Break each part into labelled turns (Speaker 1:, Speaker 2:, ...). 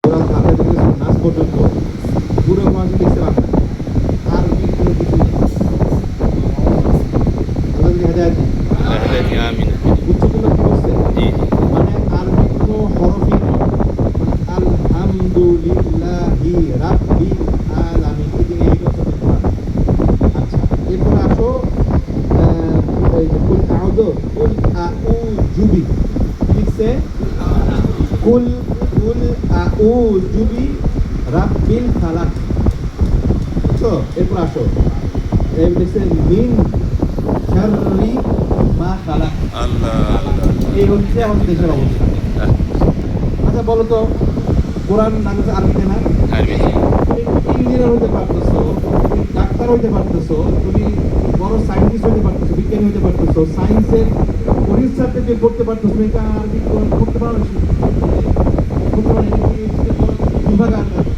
Speaker 1: সূরা ফাতিহা থেকে নাস পর্যন্ত পুরো কোরআন লিখতে পারবেন, আর কোনো কিছু নেই। আল্লাহ যদি হেদায়েত দেন,
Speaker 2: আমিন।
Speaker 1: উচ্চতম কি বলছে,
Speaker 2: জি
Speaker 1: মানে আরবি কোনো হরফই নেই, মানে আলহামদুলিল্লাহি রাব্বিল আলামিন, এই যে এই হচ্ছে কোরআন। আচ্ছা, এরপরে আসো এই যে কুল আউযু বি, কি লিখছে? কুল কুল আউযু বি রাব্বিল ফালাক, বুঝছো? এরপর আসো, এই লিখছে মিন শাররি মা খালাক।
Speaker 2: আল্লাহ আল্লাহ।
Speaker 1: এই হচ্ছে আমাদের দেশের অবস্থা। আচ্ছা বলো তো, কোরআন নামে আরবিতে না?
Speaker 2: আরবি।
Speaker 1: তুমি ইঞ্জিনিয়ার হতে পারতেছো, তুমি ডাক্তার হইতে পারতেছো, তুমি বড় সায়েন্টিস্ট হতে পারতেছো, বিজ্ঞানী হতে পারতেছো, সায়েন্সের পরীক্ষাতে যে করতে পারতেছো, তুমি এটা আরবি করতে পারো না? করতে পারো না, বিভাগ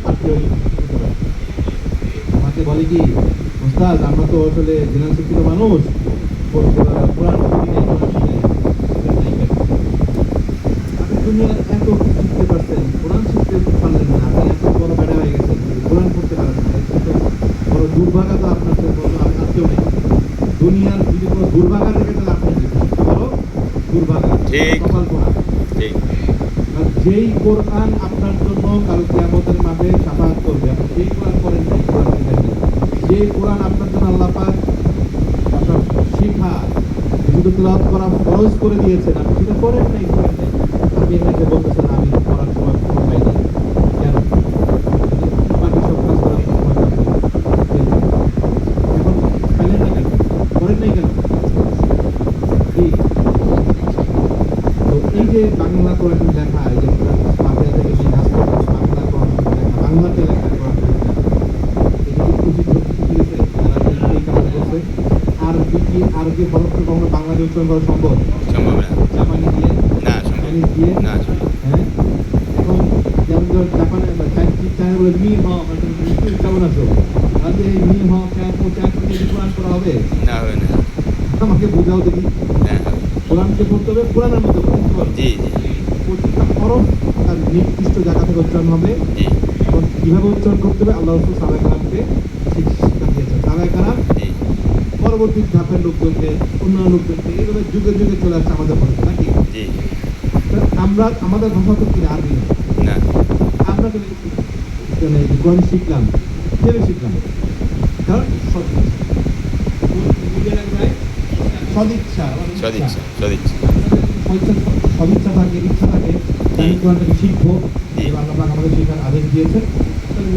Speaker 1: আটকে হইতে পারে। আমাকে বলে কি, ওস্তাদ আমরা তো আসলে জেনারেল শিক্ষিত মানুষ, কোরআন পড়ি নাই, কোরআন শিখি নাই। শিখেন নাই কেন? আপনি দুনিয়ার এত কিছু শিখতে পারছেন, কোরআন শিখতে পারলেন না, আপনি এত বড় বেড়া হয়ে গেছেন, কোরআন পড়তে পারেন না, এটা তো বড় দুর্ভাগা। তো আপনার তো বড় আর কেউ নেই দুনিয়ার, যদি কোনো দুর্ভাগা থেকে, তাহলে আপনি বড় দুর্ভাগা,
Speaker 2: ঠিক।
Speaker 1: কপাল পোড়া।
Speaker 2: ঠিক।
Speaker 1: আর যেই কোরআন আপনার জন্য কাল কিয়ামতের মাঠে শাফাআত করবে, আপনি সেই কোরআন পড়েন নাই, কোরআন শিখেন নাই। যে কোরআন আপনার জন্য আল্লাহ পাক আপনার শিখা, শুধু তেলাওয়াত করা ফরজ করে দিয়েছেন, আপনি সেটা করেন নাই, করেন নাই। আপনি এখানে বলতেছেন আমি পড়ার সময় সময় পাই নাই। কেন? বাকি সব কাজ করার সময় আপনি এখন পাইলেন না কেন? করেন নাই কেন? কি? তো এই যে বাংলা কোরআন লেখা, এই যে ফাতিহা থেকে নিয়ে নাস পর্যন্ত বাংলা কোরআন লেখা, বাংলাতে লেখা কোরআন লেখা, এটা কি উচিত হচ্ছে? ঠিক আছে, যারা এই কাজটা করছে, আরবি হরফ তো কখনো বাংলাতে উচ্চারণ করা সম্ভব?
Speaker 2: সম্ভব না।
Speaker 1: জাপানি দিয়ে,
Speaker 2: না সম্ভব
Speaker 1: চাইনিজ দিয়ে,
Speaker 2: না।
Speaker 1: হ্যাঁ। এখন যেমন ধর জাপানে চায়না বলে মি হ, তুমি কেমন আছো, আজকে এই মি হ ক্যাপ ও ক্যাপ দিয়ে কোরআন করা হবে?
Speaker 2: না হবে না।
Speaker 1: আমাকে বোঝাও দেখি।
Speaker 2: হ্যাঁ হবে।
Speaker 1: কোরআনকে পড়তে হবে, কোরআনের মধ্যে পড়তে হবে।
Speaker 2: জি জি
Speaker 1: প্রত্যেকটা হরফ তার নির্দিষ্ট জায়গা থেকে উচ্চারণ হবে,
Speaker 2: জি
Speaker 1: এবং কীভাবে উচ্চারণ করতে হবে আল্লাহ রাসূল সাহাবায়ে কেরামকে শিক্ষা দিয়েছেন। সাহাবায়ে কেরাম
Speaker 2: জি
Speaker 1: পরবর্তী ধাপের লোকজনকে, অন্যান্য লোকজনকে, এইভাবে যুগে যুগে চলে আসছে আমাদের মধ্যে, নাকি?
Speaker 2: জি।
Speaker 1: আমরা আমাদের ভাষা তো কি আরবি না?
Speaker 2: না।
Speaker 1: আমরা কোরআন শিখলাম, কিভাবে শিখলাম? কারণ সদিচ্ছা,
Speaker 2: সদিচ্ছা সদিচ্ছা।
Speaker 1: সদিচ্ছা থাকে, ইচ্ছা থাকে, আমি কোরআনটাকে শিখবো,
Speaker 2: জি।
Speaker 1: আল্লাহ পাক আমাদের শেখার আদেশ দিয়েছেন, তাহলে